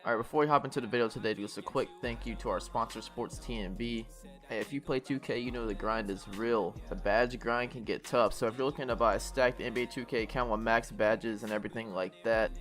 Alright, before we hop into the video today, just a quick thank you to our sponsor, Sports TNB. Hey, if you play 2K, you know the grind is real. The badge grind can get tough, so if you're looking to buy a stacked NBA 2K account with max badges and everything like that,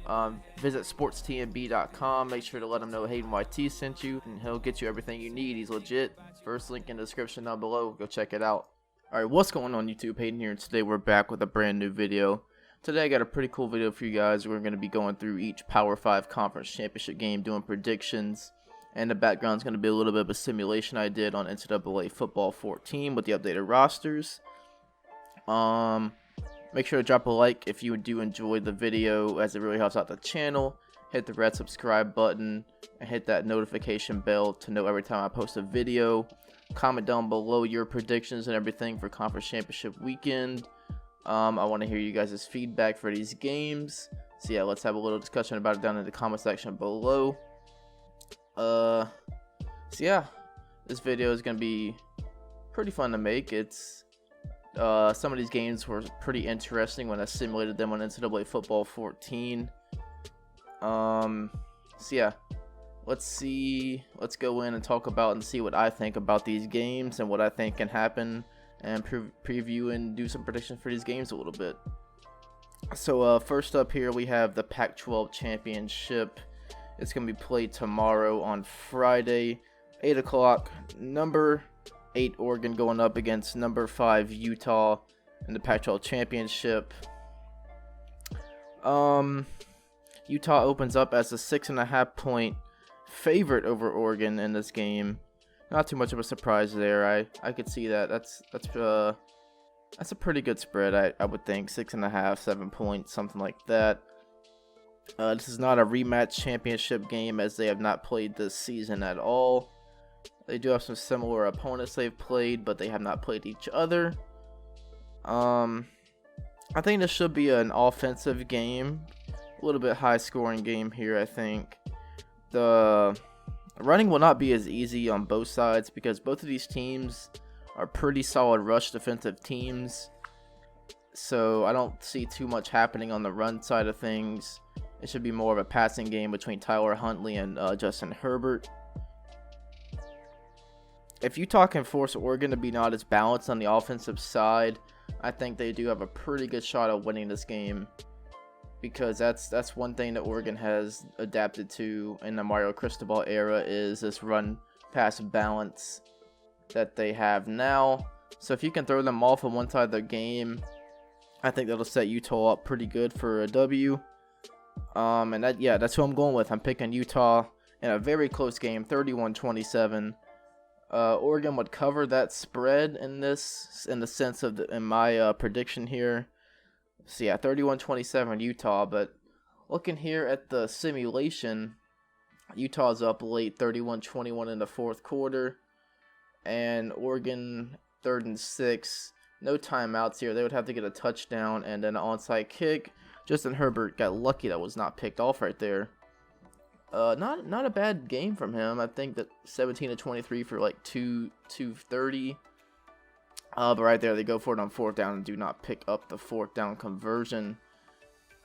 visit sportstnb.com. Make sure to let him know Hayden YT sent you, and he'll get you everything you need. He's legit. First link in the description down below. Go check it out. Alright, what's going on YouTube? Hayden here, and today we're back with a brand new video. Today I got a pretty cool video for you guys. We're going to be going through each Power 5 conference championship game, doing predictions, and the background is going to be a little bit of a simulation I did on NCAA Football 14 with the updated rosters. Make sure to drop a like if you do enjoy the video, as it really helps out the channel. Hit the red subscribe button and hit that notification bell to know every time I post a video. Comment down below your predictions and everything for conference championship weekend. I want to hear you guys' feedback for these games. So yeah, let's have a little discussion about it down in the comment section below. So yeah, this video is going to be pretty fun to make. It's some of these games were pretty interesting when I simulated them on NCAA Football 14. So yeah, let's go in and talk about and see what I think about these games and what I think can happen, and preview and do some predictions for these games a little bit. So first up here we have the Pac-12 championship. It's going to be played tomorrow on Friday, 8 o'clock. Number 8 Oregon going up against number 5 Utah in the Pac-12 championship. Utah opens up as a 6.5 point favorite over Oregon in this game. Not too much of a surprise there. I could see that. That's a pretty good spread. I would think 6.5, 7 points, something like that. This is not a rematch championship game, as they have not played this season at all. They do have some similar opponents they've played, but they have not played each other. I think this should be an offensive game, a little bit high scoring game here. I think the running will not be as easy on both sides, because both of these teams are pretty solid rush defensive teams. So I don't see too much happening on the run side of things. It should be more of a passing game between Tyler Huntley and Justin Herbert. If Utah can force Oregon to be not as balanced on the offensive side, I think they do have a pretty good shot at winning this game, because that's one thing that Oregon has adapted to in the Mario Cristobal era, is this run pass balance that they have now. So if you can throw them off on one side of the game, I think that'll set Utah up pretty good for a W. And that's who I'm going with. I'm picking Utah in a very close game, 31-27. Oregon would cover that spread in the sense of in my prediction here. So yeah, 31-27 Utah. But looking here at the simulation, Utah's up late, 31-21 in the fourth quarter, and Oregon 3rd and 6. No timeouts here. They would have to get a touchdown and then an onside kick. Justin Herbert got lucky that was not picked off right there. Not a bad game from him. I think that 17-23 for like 230. But right there, they go for it on 4th down and do not pick up the 4th down conversion.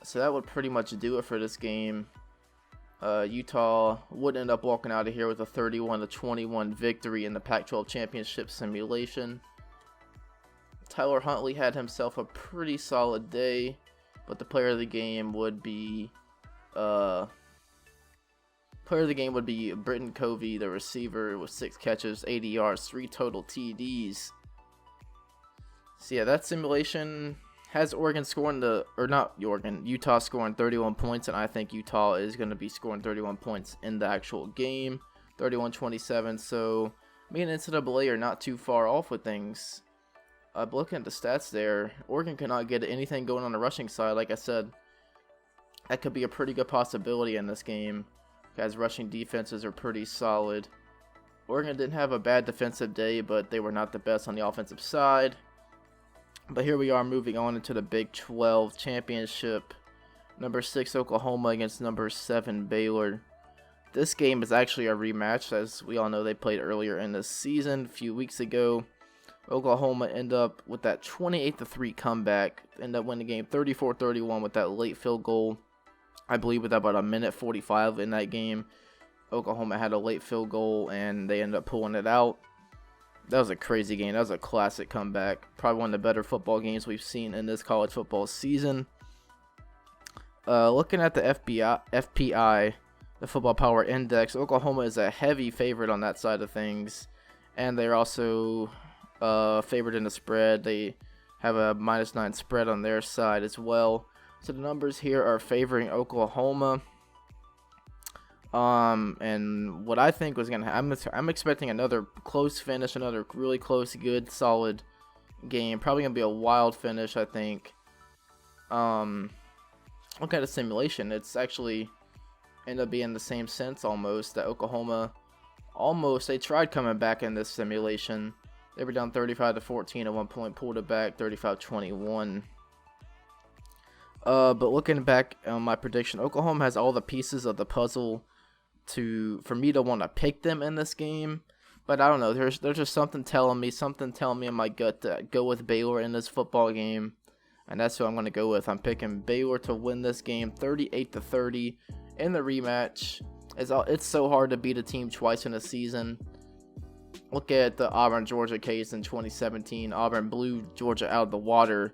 So that would pretty much do it for this game. Utah would end up walking out of here with a 31-21 victory in the Pac-12 championship simulation. Tyler Huntley had himself a pretty solid day, but the player of the game would be Britton Covey, the receiver, with 6 catches, 80 yards, 3 total TDs. So yeah, that simulation has Utah scoring 31 points, and I think Utah is going to be scoring 31 points in the actual game, 31-27. So me and NCAA are not too far off with things. Looking at the stats there, Oregon cannot get anything going on the rushing side. Like I said, that could be a pretty good possibility in this game, as rushing defenses are pretty solid. Oregon didn't have a bad defensive day, but they were not the best on the offensive side. But here we are, moving on into the Big 12 championship. Number 6 Oklahoma against number 7 Baylor. This game is actually a rematch, as we all know they played earlier in the season, a few weeks ago. Oklahoma end up with that 28-3 comeback, end up winning the game 34-31 with that late field goal. I believe with about a minute 45 in that game. Oklahoma had a late field goal and they ended up pulling it out. That was a crazy game. That was a classic comeback. Probably one of the better football games we've seen in this college football season. Looking at the FPI, the Football Power Index, Oklahoma is a heavy favorite on that side of things. And they're also favored in the spread. They have a -9 spread on their side as well. So the numbers here are favoring Oklahoma. And what I think was gonna happen, I'm expecting another close finish, another really close, good, solid game. Probably gonna be a wild finish, I think. Look at the simulation. It's actually ended up being the same sense almost. That Oklahoma they tried coming back in this simulation. They were down 35-14 at one point, pulled it back 35-21. But looking back on my prediction, Oklahoma has all the pieces of the puzzle for me to want to pick them in this game. But I don't know, there's just something telling me in my gut to go with Baylor in this football game, and that's who I'm going to go with. I'm picking Baylor to win this game 38-30 in the rematch. It's so hard to beat a team twice in a season. Look at the Auburn-Georgia case in 2017. Auburn blew Georgia out of the water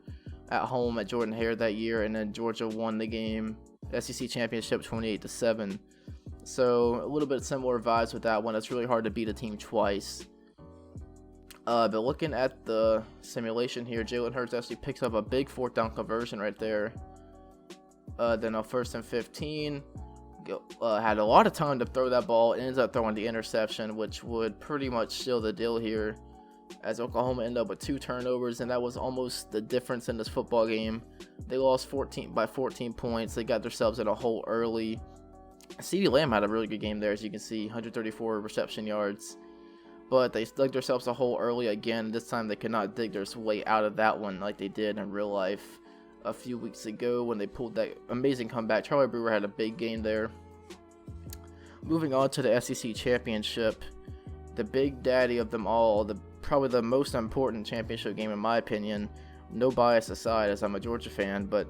at home at Jordan-Hare that year, and then Georgia won the game, SEC championship, 28-7. So a little bit similar vibes with that one. It's really hard to beat a team twice. But looking at the simulation here, Jalen Hurts actually picks up a big 4th down conversion right there. Then a 1st and 15. Had a lot of time to throw that ball. Ends up throwing the interception, which would pretty much seal the deal here, as Oklahoma ended up with 2 turnovers, and that was almost the difference in this football game. They lost by 14 points. They got themselves in a hole early. CeeDee Lamb had a really good game there, as you can see, 134 reception yards. But they dug themselves a hole early again. This time they could not dig their way out of that one like they did in real life a few weeks ago when they pulled that amazing comeback. Charlie Brewer had a big game there. Moving on to the SEC championship, the big daddy of them all, probably the most important championship game in my opinion. No bias aside, as I'm a Georgia fan, but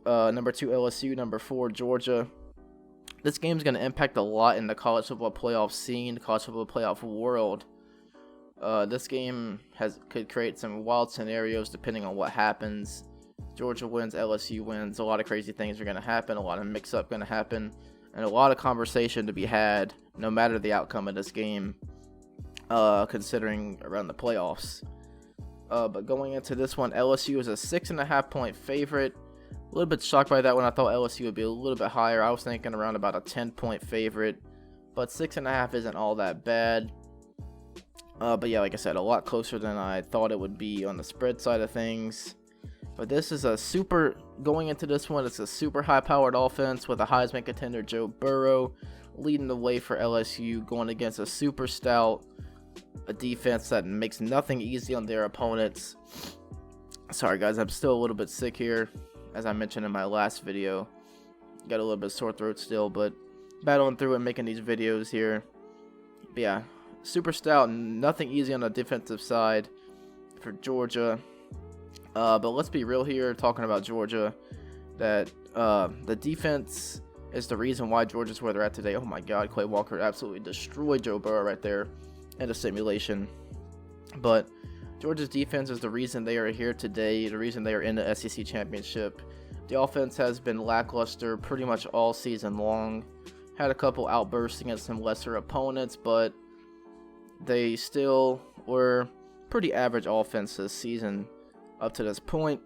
number 2 LSU, number 4 Georgia. This game is going to impact a lot in the college football playoff scene, college football playoff world. This game could create some wild scenarios depending on what happens. Georgia wins, LSU wins. A lot of crazy things are going to happen. A lot of mix-up going to happen. And a lot of conversation to be had no matter the outcome of this game, considering around the playoffs. But going into this one, LSU is a 6.5 point favorite. A little bit shocked by that one. I thought LSU would be a little bit higher. I was thinking around about a 10-point favorite, but 6.5 isn't all that bad. But yeah, like I said, a lot closer than I thought it would be on the spread side of things. But this is going into this one, it's a super high-powered offense with a Heisman contender, Joe Burrow, leading the way for LSU, going against a super stout defense that makes nothing easy on their opponents. Sorry guys, I'm still a little bit sick here, as I mentioned in my last video. Got a little bit sore throat still, but battling through and making these videos here. But yeah, super stout, nothing easy on the defensive side for Georgia. But let's be real here, talking about Georgia, that the defense is the reason why Georgia's where they're at today. Oh my God, Clay Walker absolutely destroyed Joe Burrow right there in the simulation. But Georgia's defense is the reason they are here today, the reason they are in the SEC championship. The offense has been lackluster pretty much all season long. Had a couple outbursts against some lesser opponents, but they still were pretty average offense this season up to this point.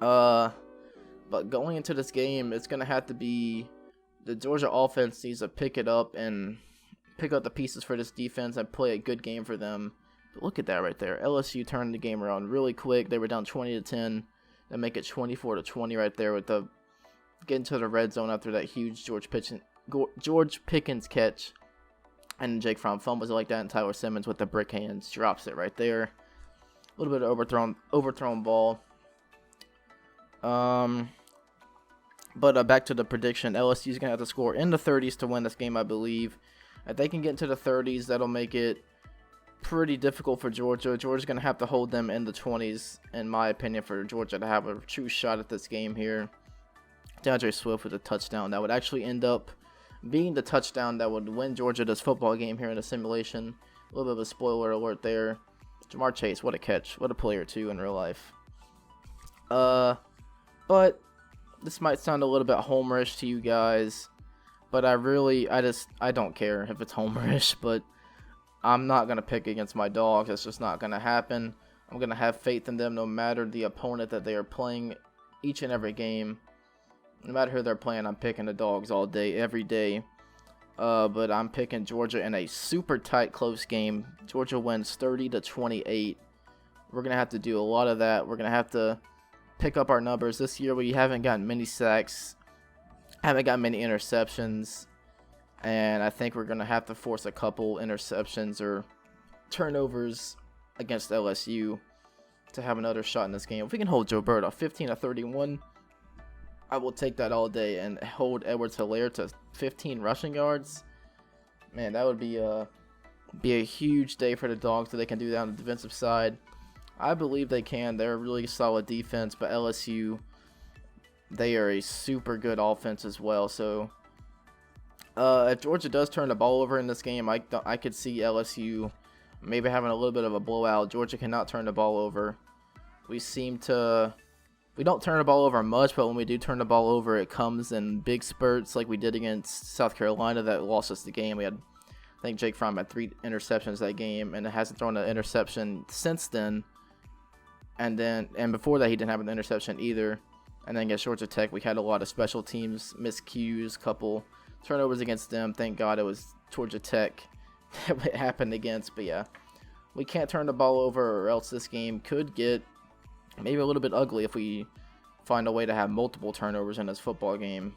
But going into this game, it's going to have to be the Georgia offense needs to pick it up and pick up the pieces for this defense and play a good game for them. But look at that right there. LSU turned the game around really quick. They were down 20-10. They make it 24-20 right there with the getting to the red zone after that huge George Pickens catch. And Jake Fromm fumbles it like that, and Tyler Simmons with the brick hands drops it right there. A little bit of overthrown ball. But back to the prediction. LSU is going to have to score in the 30s to win this game, I believe. If they can get into the 30s, that'll make it pretty difficult for Georgia. Georgia's going to have to hold them in the 20s, in my opinion, for Georgia to have a true shot at this game here. DeAndre Swift with a touchdown. That would actually end up being the touchdown that would win Georgia this football game here in the simulation. A little bit of a spoiler alert there. Jamar Chase, what a catch. What a player, too, in real life. But this might sound a little bit homerish to you guys, but I don't care if it's homerish, but I'm not going to pick against my dogs. It's just not going to happen. I'm going to have faith in them no matter the opponent that they are playing each and every game. No matter who they're playing, I'm picking the dogs all day, every day. But I'm picking Georgia in a super tight, close game. Georgia wins 30-28. We're going to have to do a lot of that. We're going to have to pick up our numbers. This year, we haven't gotten many sacks, haven't gotten many interceptions, and I think we're going to have to force a couple interceptions or turnovers against LSU to have another shot in this game. If we can hold Joe Burrow 15-31, I will take that all day, and hold Edwards-Helaire to 15 rushing yards. Man, that would be a huge day for the Dogs so they can do that on the defensive side. I believe they can. They're a really solid defense, but LSU, they are a super good offense as well. So if Georgia does turn the ball over in this game, I could see LSU maybe having a little bit of a blowout. Georgia cannot turn the ball over. We don't turn the ball over much, but when we do turn the ball over, it comes in big spurts like we did against South Carolina that lost us the game. I think Jake Fromm had 3 interceptions that game, and it hasn't thrown an interception since then. And before that, he didn't have an interception either. And then against Georgia Tech, we had a lot of special teams miscues, couple turnovers against them. Thank God it was Georgia Tech that it happened against. But yeah, we can't turn the ball over, or else this game could get maybe a little bit ugly if we find a way to have multiple turnovers in this football game.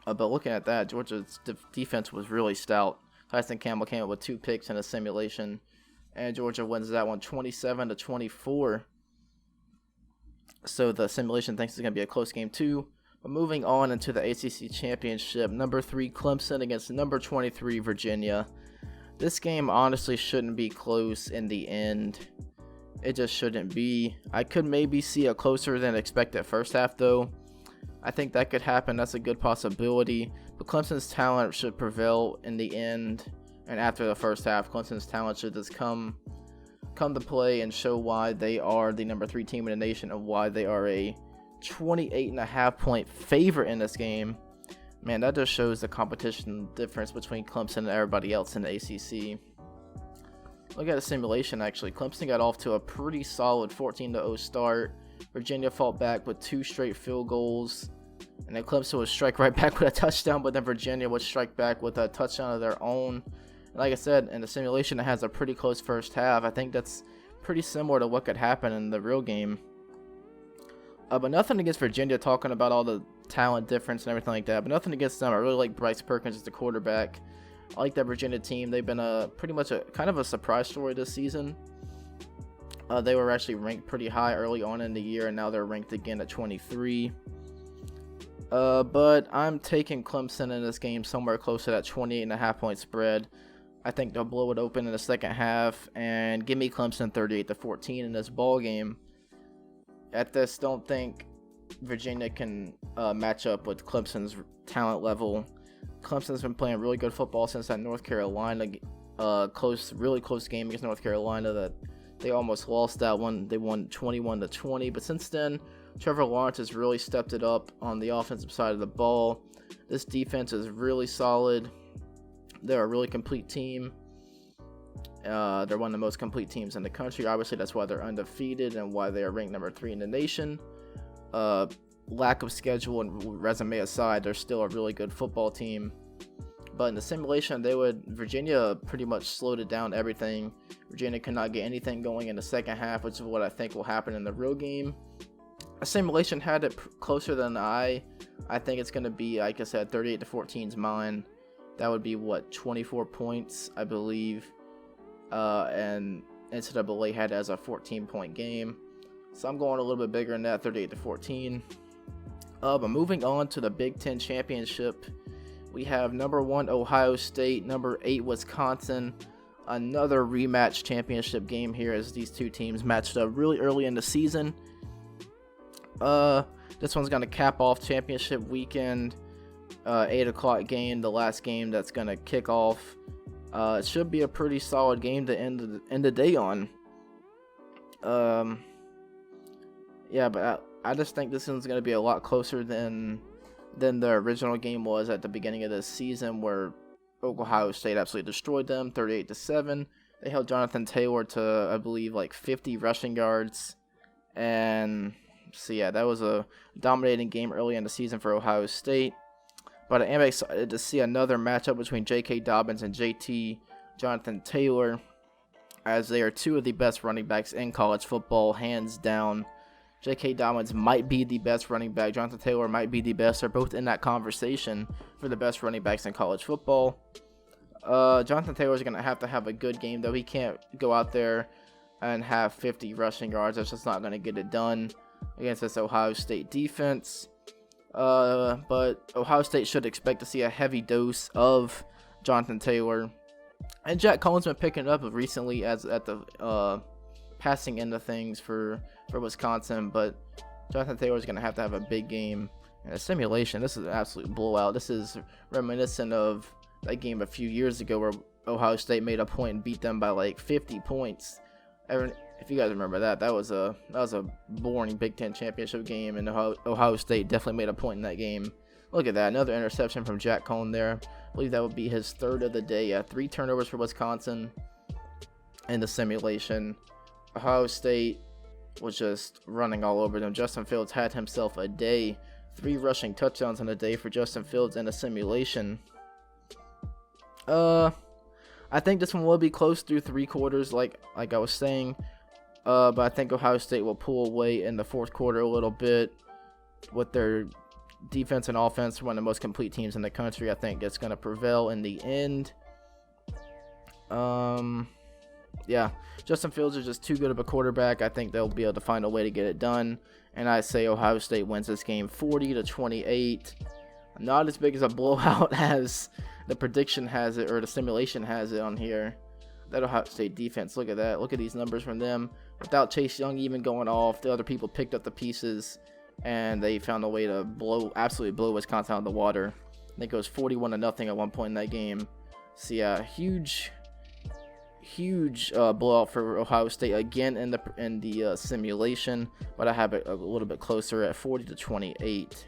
But looking at that, Georgia's defense was really stout. Tyson Campbell came up with 2 picks in a simulation, and Georgia wins that one 27-24. So the simulation thinks it's going to be a close game too. But moving on into the ACC Championship, number 3 Clemson against number 23 Virginia. This game honestly shouldn't be close in the end. It just shouldn't be. I could maybe see a closer than expected first half though. I think that could happen. That's a good possibility. But Clemson's talent should prevail in the end. And after the first half, Clemson's talent should just come to play and show why they are the number 3 team in the nation and why they are a 28.5 point favorite in this game. Man, that just shows the competition difference between Clemson and everybody else in the ACC. Look at the simulation, actually. Clemson got off to a pretty solid 14-0 start. Virginia fought back with 2 straight field goals. And then Clemson would strike right back with a touchdown, but then Virginia would strike back with a touchdown of their own. And like I said, in the simulation, it has a pretty close first half. I think that's pretty similar to what could happen in the real game. But nothing against Virginia, talking about all the talent difference and everything like that. But nothing against them. I really like Bryce Perkins as the quarterback. I like that Virginia team. They've been pretty much a kind of a surprise story this season. They were actually ranked pretty high early on in the year, and now they're ranked again at 23. But I'm taking Clemson in this game somewhere close to that 28.5 point spread. I think they'll blow it open in the second half and give me Clemson 38-14 in this ball game. At this, don't think Virginia can match up with Clemson's talent level. Clemson's been playing really good football since that North Carolina really close game against North Carolina that they almost lost that one. They won 21-20, but since then, Trevor Lawrence has really stepped it up on the offensive side of the ball. This defense is really solid. They're a really complete team. They're one of the most complete teams in the country. Obviously, that's why they're undefeated and why they are ranked number 3 in the nation. Lack of schedule and resume aside, they're still a really good football team. But in the simulation, Virginia pretty much slowed it down everything. Virginia could not get anything going in the second half, which is what I think will happen in the real game. A simulation had it closer than I think it's going to be, like I said, 38-14 is mine. That would be, 24 points, I believe. And NCAA had it as a 14-point game. So I'm going a little bit bigger than that, 38-14. But moving on to the Big Ten Championship, we have number 1 Ohio State, number 8 Wisconsin. Another rematch championship game here as these two teams matched up really early in the season. This one's going to cap off championship weekend. 8 o'clock game, the last game that's going to kick off. It should be a pretty solid game to end the day on. Yeah, but I just think this one's going to be a lot closer than the original game was at the beginning of this season, where Ohio State absolutely destroyed them 38-7. They held Jonathan Taylor to, I believe, like 50 rushing yards. And so yeah, that was a dominating game early in the season for Ohio State. But I am excited to see another matchup between J.K. Dobbins and J.T. Jonathan Taylor, as they are two of the best running backs in college football, hands down. J.K. Dobbins might be the best running back. Jonathan Taylor might be the best. They're both in that conversation for the best running backs in college football. Jonathan Taylor is going to have a good game, though. He can't go out there and have 50 rushing yards. That's just not going to get it done against this Ohio State defense. But Ohio State should expect to see a heavy dose of Jonathan Taylor. And Jack Cohn's been picking it up recently at the passing end of things for Wisconsin. But Jonathan Taylor is going to have a big game. And a simulation, this is an absolute blowout. This is reminiscent of that game a few years ago where Ohio State made a point and beat them by like 50 points. If you guys remember that was a boring Big Ten championship game, and Ohio State definitely made a point in that game. Look at that, another interception from Jack Cohn there. I believe that would be his third of the day. Yeah, 3 turnovers for Wisconsin in the simulation. Ohio State was just running all over them. Justin Fields had himself a day. 3 rushing touchdowns in a day for Justin Fields in the simulation. I think this one will be close through 3 quarters, like I was saying. But I think Ohio State will pull away in the 4th quarter a little bit with their defense and offense. One of the most complete teams in the country. I think it's going to prevail in the end. Yeah, Justin Fields is just too good of a quarterback. I think they'll be able to find a way to get it done. And I say Ohio State wins this game 40-28. Not as big as a blowout as the prediction has it, or the simulation has it on here. That Ohio State defense, look at that. Look at these numbers from them. Without Chase Young even going off, the other people picked up the pieces, and they found a way to absolutely blow Wisconsin out of the water. I think it was 41-0 at one point in that game. So yeah, huge blowout for Ohio State again in the simulation, but I have it a little bit closer at 40-28.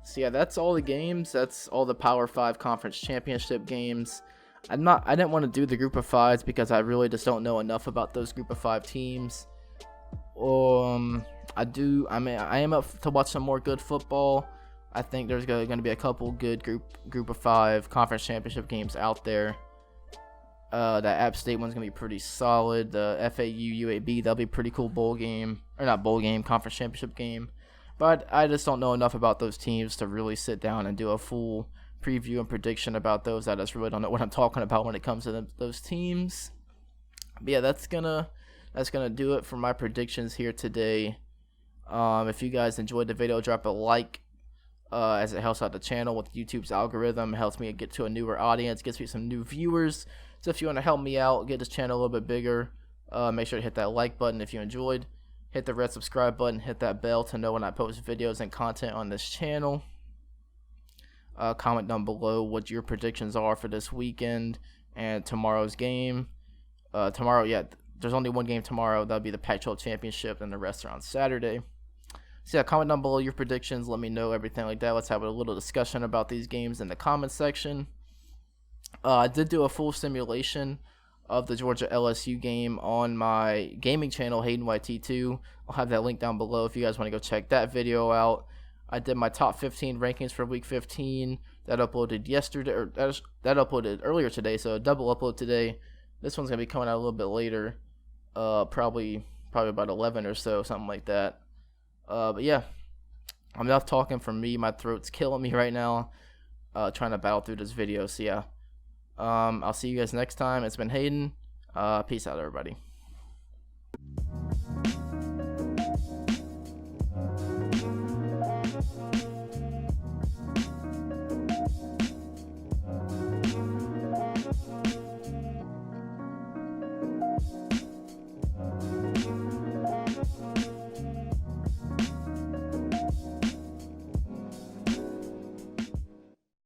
So yeah, that's all the games. That's all the Power 5 Conference Championship games. I didn't want to do the Group of 5s because I really just don't know enough about those Group of 5 teams. I am up to watch some more good football. I think there's going to be a couple good Group of 5 Conference Championship games out there. That App State one's going to be pretty solid. The FAU UAB, that'll be a pretty cool Conference Championship game. But I just don't know enough about those teams to really sit down and do a full preview and prediction about those. I just really don't know what I'm talking about when it comes to those teams. But yeah, that's gonna do it for my predictions here today. If you guys enjoyed the video, drop a like, as it helps out the channel with YouTube's algorithm. It helps me get to a newer audience, gets me some new viewers. So if you want to help me out, get this channel a little bit bigger, make sure to hit that like button if you enjoyed. Hit the red subscribe button, hit that bell to know when I post videos and content on this channel. Comment down below what your predictions are for this weekend and tomorrow's game. Tomorrow, yeah, there's only one game tomorrow. That'll be the Pac-12 Championship, and the rest are on Saturday. So yeah, comment down below your predictions. Let me know everything like that. Let's have a little discussion about these games in the comment section. I did do a full simulation of the Georgia LSU game on my gaming channel, HaydenYT2. I'll have that link down below if you guys want to go check that video out. I did my top 15 rankings for week 15. That uploaded yesterday, or that uploaded earlier today, so a double upload today. This one's gonna be coming out a little bit later, probably about 11 or so, something like that. But yeah, I'm enough talking from me. My throat's killing me right now, trying to battle through this video. So yeah, I'll see you guys next time. It's been Hayden. Peace out, everybody.